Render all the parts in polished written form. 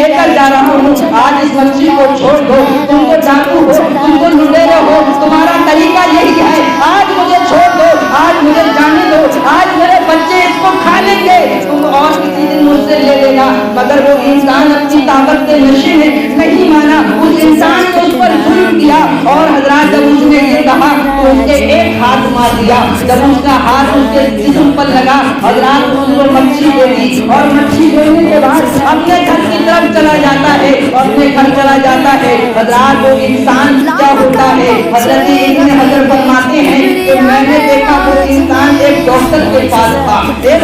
کر جا رہا ہوں, آج اس مچھلی کو چھوڑ دو, تم تو ڈاکو ہو, تم تو لٹیرے ہو, تمہارا طریقہ یہی ہے, آج مجھے چھوڑ دو, آج مجھے جانے دو, آج میرے بچے اس کو کھا لیں گے, تم اور کسی دن مجھ سے لے لینا. مگر وہ انسان اپنی طاقت کے نشے میں نہیں مانا, اس انسان نے اس پر ظلم کیا, اور حضرات جب اس نے یہ کہا تو اس کے ایک ہاتھ مار دیا. جب اس کا ہاتھ اس کے جسم پر لگا, حضرات اس کو مچھلی دے دی, اور مچھلی دینے کے بعد اپنے گھر کی طرف چلا جاتا ہے, اور اپنے گھر چلا جاتا ہے. حضرات وہ انسان کیا ہوتا ہے, حضرت ابن حجر فرماتے ہیں کہ میں نے دیکھا وہ انسان ایک ڈاکٹر کے پاس تھا, ایک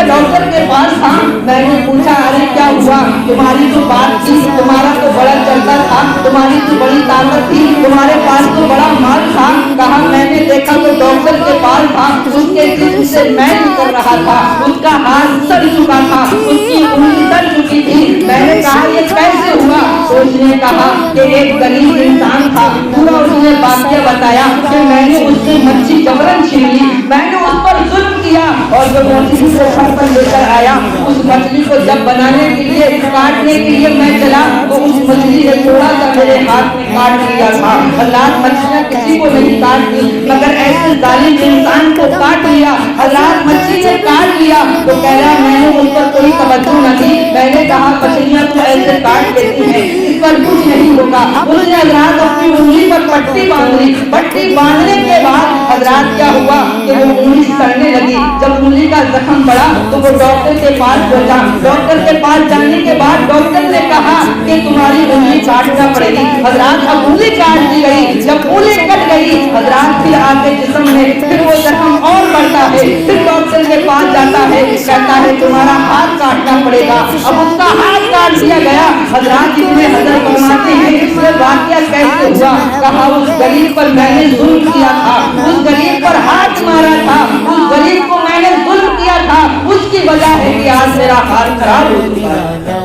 ڈاکٹر کے پاس تھا. میں نے پوچھا ارے کیا ہوا, تمہاری تو بات تھی, تمہارا تو بڑا چلتا تھا, تمہاری تو بڑی طاقت تھی, تمہارے پاس تو بڑا مال تھا. کہا میں نے دیکھا وہ ڈاکٹر کے پاس تھا, اس کے جسم سے میل نکل رہا تھا, اس کا ہاتھ سڑ چکا تھا, اس کی انگلی سڑ چکی تھی. میں نے کہا یہ کیسے ہوا, تو اس نے کہا کہ ایک غریب انسان تھا, پورا اس نے واقعہ بتایا کہ میں نے اس سے مچھلی جبرن چھین لی, میں نے اس پر ظلم کیا, اور جب مچھلی کو گھر پر لے کر آیا, اس مچھلی کو جب بنانے کے لیے کاٹنے کے لیے میں چلا تو اس مچھلی نے تھوڑا سا میرے ہاتھ میں کاٹ لیا تھا. اللہ مچھلیاں کسی کو نہیں کاٹتی, مگر ایسے ظالم انسان کو کاٹ لیا. اللہ مچھلی نے کاٹ لیا تو کہہ رہا میں نے اس پر کوئی توجہ نہ دی. میں نے کہا مچھلیاں تو ایسے کاٹ دیتی ہیں, اس پر کچھ نہیں ہوگا. اس نے حضرات اپنی انگلی پر پٹی باندھ لی. پٹی باندھنے کے بعد حضرات کیا ہوا کہ وہ انگلی سڑنے لگی. جب انگلی کا زخم بڑا تو وہ ڈاکٹر کے پاس پہنچا. ڈاکٹر کے پاس جانے کے بعد ڈاکٹر نے کہا کہ تمہاری انگلی کاٹنا پڑے گی. حضرات اب انگلی کاٹ دی گئی. جب انگلی کٹ گئی حضرات پھر آگے جسم میں پھر وہ زخم اور بڑھتا ہے. پھر ڈاکٹر کے پاس جاتا ہے, کہتا ہے تمہارا ہاتھ کاٹنا پڑے گا. اب اس کا ہاتھ کاٹ دیا گیا. حضرات ابن حجر فرماتے ہیں اس میں واقعہ کیسے ہوا. کہا اس غریب پر میں نے ظلم کیا تھا, اس غریب پر ہاتھ مارا تھا, اس غریب کو میں نے ظلم کیا تھا, اس کی وجہ ہے کہ آج میرا حال خراب ہو چکا ہے.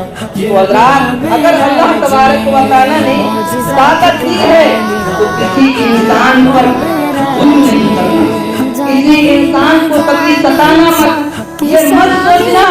حضرات اگر اللہ تبارک و تعالیٰ نے طاقت دی ہے تو کسی انسان پر ظلم نہیں کرنا, کسی انسان کو کبھی ستانا مت. یہ مت سوچنا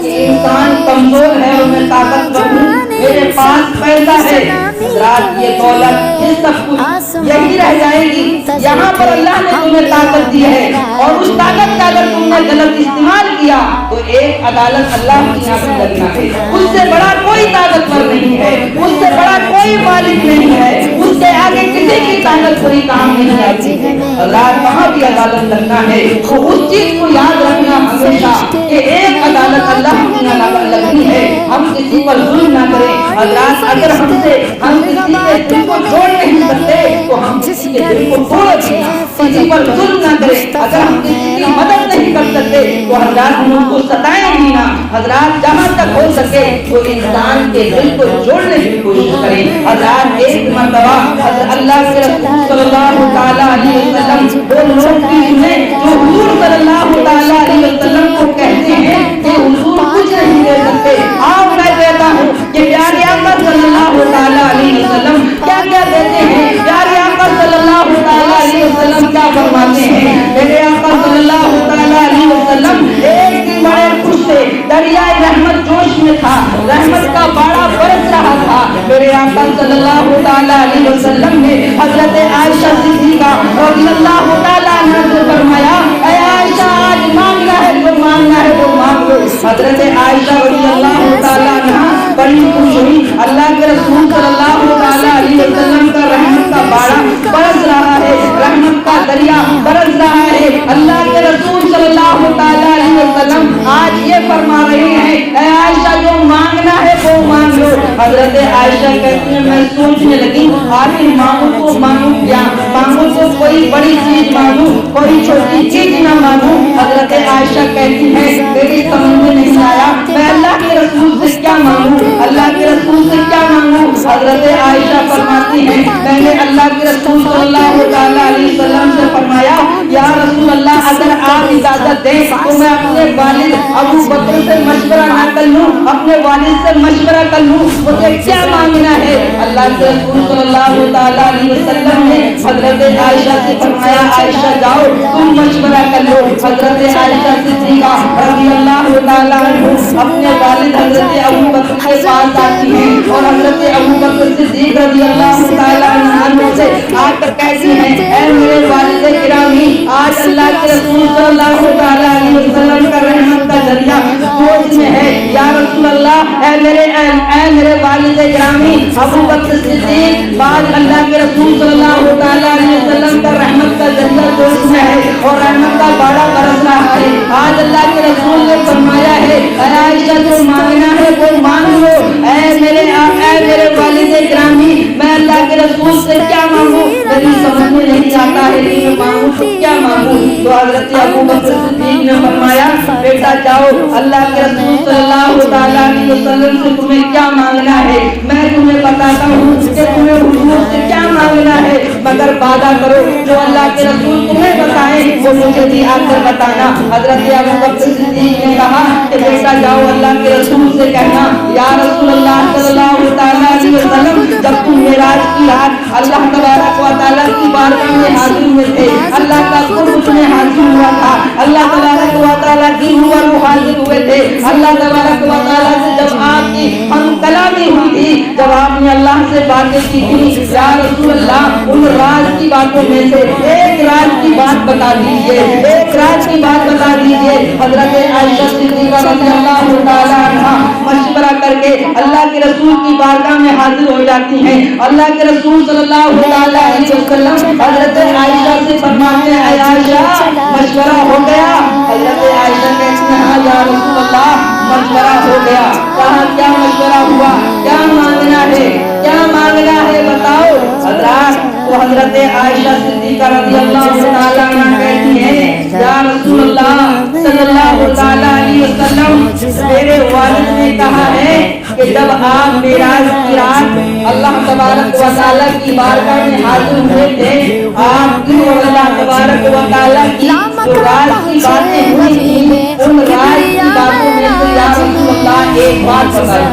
کہ انسان کمزور ہے اور میں طاقتور ہوں, میرے پاس پیسہ ہے, حضرات یہ دولت یہ سب کچھ یہی رہ جائے گی. یہاں پر اللہ نے تمہیں طاقت دی ہے, اور اس طاقت کا اگر تم نے غلط استعمال کیا تو ایک عدالت اللہ کی یہاں سے لگنا ہے. اس سے بڑا کوئی طاقتور نہیں ہے, اس سے بڑا کوئی مالک نہیں ہے, اس سے آگے کسی کی طاقت کوئی کام نہیں آتی ہے. اللہ وہاں بھی عدالت لگنا ہے. تو اس چیز کو یاد رکھنا ہمیشہ کہ ایک عدالت اللہ کی یہاں لگنی ہے. ہم کسی پر ظلم نہ کریں. حضرات اگر ہم کسی کے دل کو جوڑ نہیں سکتے تو ہم کسی کے دل کو توڑ دیں, کسی پر ظلم نہ کریں. اگر ہم کسی کی مدد نہیں کر سکتے تو حضرات ہم ان کو ستائیں بھی نہ. حضرات جہاں تک ہو سکے تو انسان کے دل کو جوڑنے کی کوشش کریں. حضرات ایک مرتبہ حضرت اللہ کے رسول صلی اللہ تعالیٰ علیہ وسلم وہ لوگ بھی سنیں جو حضور صلی اللہ تعالیٰ علیہ وسلم کو کہتے ہیں کہ حضور کچھ نہیں دے سکتے, آؤ میں دیتا ہوں. کہ پیارے آقا صلی اللہ تعالیٰ علیہ وسلم کیا کیا دیتے ہیں. پیارے آقا صلی اللہ تعالیٰ علیہ وسلم کیا فرماتے ہیں. میرے آقا صلی اللہ تعالیٰ علیہ وسلم ایک دن بڑے خوش تھے, دریائے رحمت جوش میں تھا, رحمت کا باڑا برس رہا تھا. میرے آقا صلی اللہ تعالیٰ علیہ وسلم نے حضرت عائشہ صدیقہ رضی اللہ تعالیٰ عنہا سے فرمایا اے عائشہ آج مانگنا ہے جو مانگنا ہے وہ مانگ لو. حضرت عائشہ رضی اللہ تعالیٰ عنہا بڑی خوش ہوئی. اللہ کے رسول صلی اللہ تعالیٰ علیہ وسلم کا رحمت کا باڑا برس رہا ہے, رحمت کا دریا برس رہا ہے. اللہ کے رسول صلی اللہ تعالیٰ علیہ وسلم آج یہ فرما رہے ہیں اے عائشہ جو مانگنا ہے وہ مانگ لو. حضرت عائشہ کہتی ہیں میں سوچنے لگی آخر مانگوں تو مانگوں کیا, مانگوں تو کوئی بڑی چیز مانگوں کوئی چھوٹی چیز نہ مانگوں. حضرت عائشہ کہتی ہے میری سمجھ میں نہیں آیا میں اللہ کے رسول سے کیا مانگوں, اللہ کے رسول سے کیا مانگوں. حضرت عائشہ فرماتی फरमाती हैं, मैंने अल्लाह के रसूल सल्लल्लाहु अलैहि वसल्लम से फरमाया, या रसूल अल्लाह, अगर आप इजाजत दें तो मैं अपने वालिद अबू बकर से मशवरा ना कर लूं, अपने वालिद से मशवरा कर लूं, मुझे क्या मांगना है? अल्लाह के रसूल सल्लल्लाहु अलैहि वसल्लम ने हजरत आयशा से फरमाया, आयशा जाओ तुम मशवरा कर लो। हजरत आयशा सिद्दीका रज़ियल्लाहु तआला अन्हा अपने वालिद हजरत अबू बकर के पास आती हैं और हजरत अबू बकर सिद्दीक रज़ियल्लाहु तआला अन्हु से आकर कहती हैं, ऐ मेरे वालिद गिरामी, आज अल्लाह के रसूल सल्लल्लाहु अलैहि वसल्लम का रहमत का जरिया सोच में है, या रसूल अल्लाह, ऐ मेरे वालिद गिरामी अबू बकर सिद्दीक, बाद अल्लाह के रसूल सल्लल्लाहु अलैहि वसल्लम का रहमत का जरिया सोच में है और रहमत का बाड़ा बरस रहा है। आज अल्लाह के रसूल ने फरमाया है, आयशा जो मांगना है वो मांग लो। ऐ मेरे वालिद गिरामी, मैं अल्लाह के रसूल से क्या मांगू? मेरी समझ में नहीं आता है कि मैं मांगू तो क्या मांगू? तो हजरत अबू बकर सिद्दीक ने फरमाया, बेटा जाओ, अल्लाह के रसूल सल्लल्लाहु अलैहि वसल्लम से तुम्हें क्या मांगना है मैं तुम्हें बताता हूँ कि तुम्हें हुजूर से क्या मांगना है, मगर वादा करो जो अल्लाह के रसूल तुम्हें बताए वो मुझे भी आकर बताना। हजरत अबू बकर सिद्दीक ने कहा कि बेटा जाओ, अल्लाह के रसूल से कहना, या रसूल अल्लाह सल्लल्लाहु अलैहि वसल्लम, जब तुम मेराज की रात अल्लाह तबारक व तआला की बारगाह में हाजिर हुए थे, अल्लाह का कुर्ब में हाजिर हुआ था, अल्लाह तबारक व तआला की हुआ हाजिर हुए थे, अल्लाह तबारक व तआला से जब आपकी हम कलामी हुई थी, जब आपने अल्लाह से बातें की थी, या रसूल अल्लाह, उन राज की बातों में से एक राज की बात बता दीजिए, एक राज की बात बता दीजिए। हजरत आयशा सिद्दीका रज़ियल्लाहु तआला अन्हा मशवरा करके अल्लाह के रसूल की बारगाह में हाजिर हो जाती हैं। अल्लाह के रसूल सल्लल्लाहु अलैहि वसल्लम हजरत आयशा से फरमाते हैं, आयशा मशवरा हो गया? हजरत आयशा कहती हैं, हाँ या रसूल अल्लाह, मशवरा हो गया। कहा क्या मशवरा हुआ? क्या मांगना है? क्या मांगना है बताओ हजरत। तो हजरत आयशा सिद्दीका रज़ियल्लाहु तआला अन्हा कहती हैं, या रसूल अल्लाह सल्लल्लाहु अलैहि वसल्लम, मेरे वालिद ने कहा है कि जब आप मेराज की रात अल्लाह तबारक व तआला की बारगाह में हाजिर हुए थे, आपकी और अल्लाह तबारक व तआला की जो राज की बातें हुई थी, उन राज की बातों में से या रसूल अल्लाह एक बात बताइए,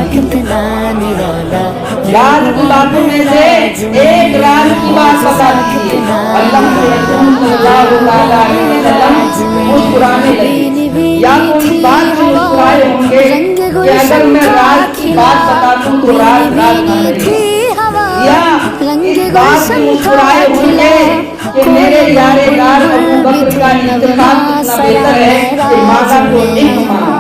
राज की बातों में से एक राज की बात बता दीजिए। अल्लाह के रसूल सल्लल्लाहु अलैहि वसल्लम मुस्कुराने लगे, या तो इस बात से मुस्कुराए होंगे कि अगर मैं राज की बात बता दूं तो राज राज ना रहे, या इस बात से मुस्कुराए होंगे कि मेरे यारे यार अबू बकर का इंतखाब कितना बेहतर है कि माता को एक माना।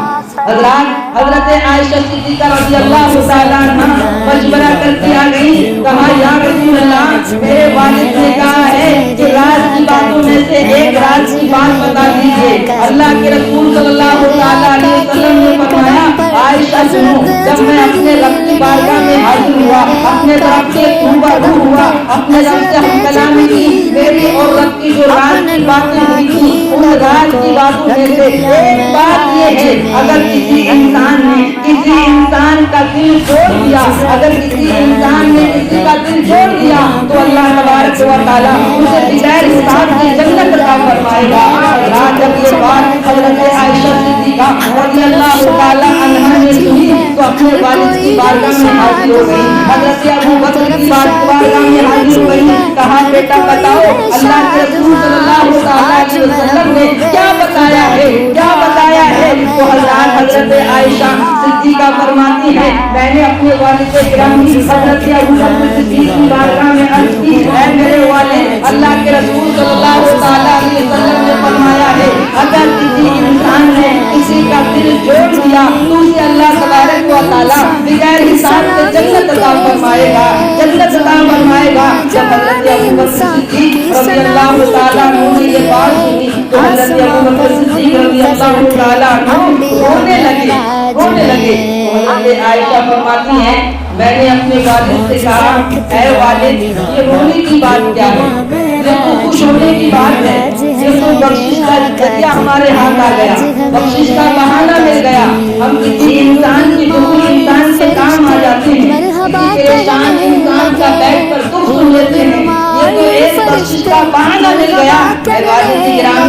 हजरत आयशा सिद्दीका रज़ियल्लाहु तआला अन्हा मशवरा करके आ गई, कहा या रसूल अल्लाह, मेरे वालिद ने कहा है कि राज की बातों में से एक राज की बात बता दीजिए। अल्लाह के रसूल सल्लल्लाहु अलैहि वसल्लम ने फरमाया, आयशा सुनो, जब मैं अपने रब की बारगाह में हाजिर हुआ, अपने रब से रूबरू हुआ, अपने रब से हम कलामी की, मेरी और रब की जो राज की बातें हुई थी, उन राज की बातों में से एक बात ये है, अगर किसी इंसान का दिल तोड़ दिया, अगर किसी इंसान ने किसी का दिल तोड़ दिया तो अल्लाह तबारक व तआला उसे बगैर हिसाब के जन्नत अता फरमाएगा। आज जब ये बात हज़रत आयशा सिद्दीका रज़ियल्लाहु तआला अन्हा ने सुनी तो अपने वालिद की बारगाह में हाजिर हो गई, हज़रत अबू बकर की बारगाह में हाजिर हो गई। कहा बेटा बताओ अल्लाह के रसूल सल्लल्लाहु अलैहि वसल्लम ने क्या बताया है, क्या बताया है? तो हज़रत आयशा सिद्दीका फरमाती है, मैंने अपने वालिद गिरामी हज़रत अबू बकर सिद्दीक की बारगाह में अर्ज़ की, ऐ मेरे वालिद, अल्लाह के रसूल सल्लल्लाहु अलैहि वसल्लम ने फरमाया है, अगर किसी इंसान ने किसी का दिल जोड़ दिया तो उसे अल्लाह तबारक व तआला बगैर हिसाब से जन्नत अता फरमाएगा, जन्नत अता फरमाएगा। जब हज़रत अबू बकर सिद्दीक रज़ियल्लाहु तआला अन्हु ने ये बात सुनी तो हज़रत अबू बकर सिद्दीक रज़ियल्लाहु तआला अन्हु रोने लगे। हज़रत आयशा फरमाती हैं, मैंने अपने वालिद से कहा, ऐ वालिद, ये रोने की बात क्या है? ये तो खुश होने की बात है, ये तो बख्शिश का जरिया हमारे हाथ आ गया, बख्शिश का बहाना मिल गया। हम किसी इंसान की दूसरे इंसान से काम आ जाते हैं, किसी परेशान इंसान का बैठ पर दुख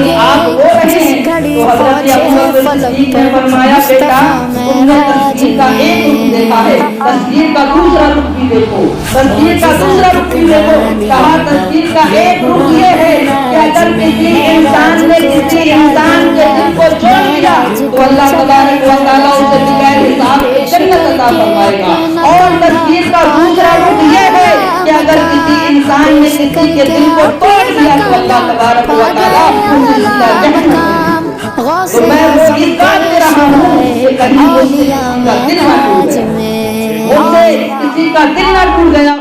यानी आप रो रहे हैं तो हजरत अबू बकर सिद्दीक ने फरमाया बेटा तुमने तस्वीर का एक रूप देखा है, तस्वीर का दूसरा रूप भी देखो, तस्वीर का दूसरा रूप भी देखो। कहा तस्वीर का एक रूप ये है कि अगर किसी इंसान ने किसी इंसान के दिल को छोड़ दिया तो अल्लाह तबारक व तआला उसे बगैर हिसाब के जन्नत अता फरमाएगा। और तस्वीर का दूसरा रूप ये है कि अगर किसी इंसान ने किसी के दिल को तोड़ दिया तो अल्लाह तबारक व तआला उसे सीधा जहन्नम। तो मैं वो इस बात पे रहा हूँ कि कहीं मुझसे किसी का दिल ना टूट गया, मुझसे किसी का दिल ना टूट गया।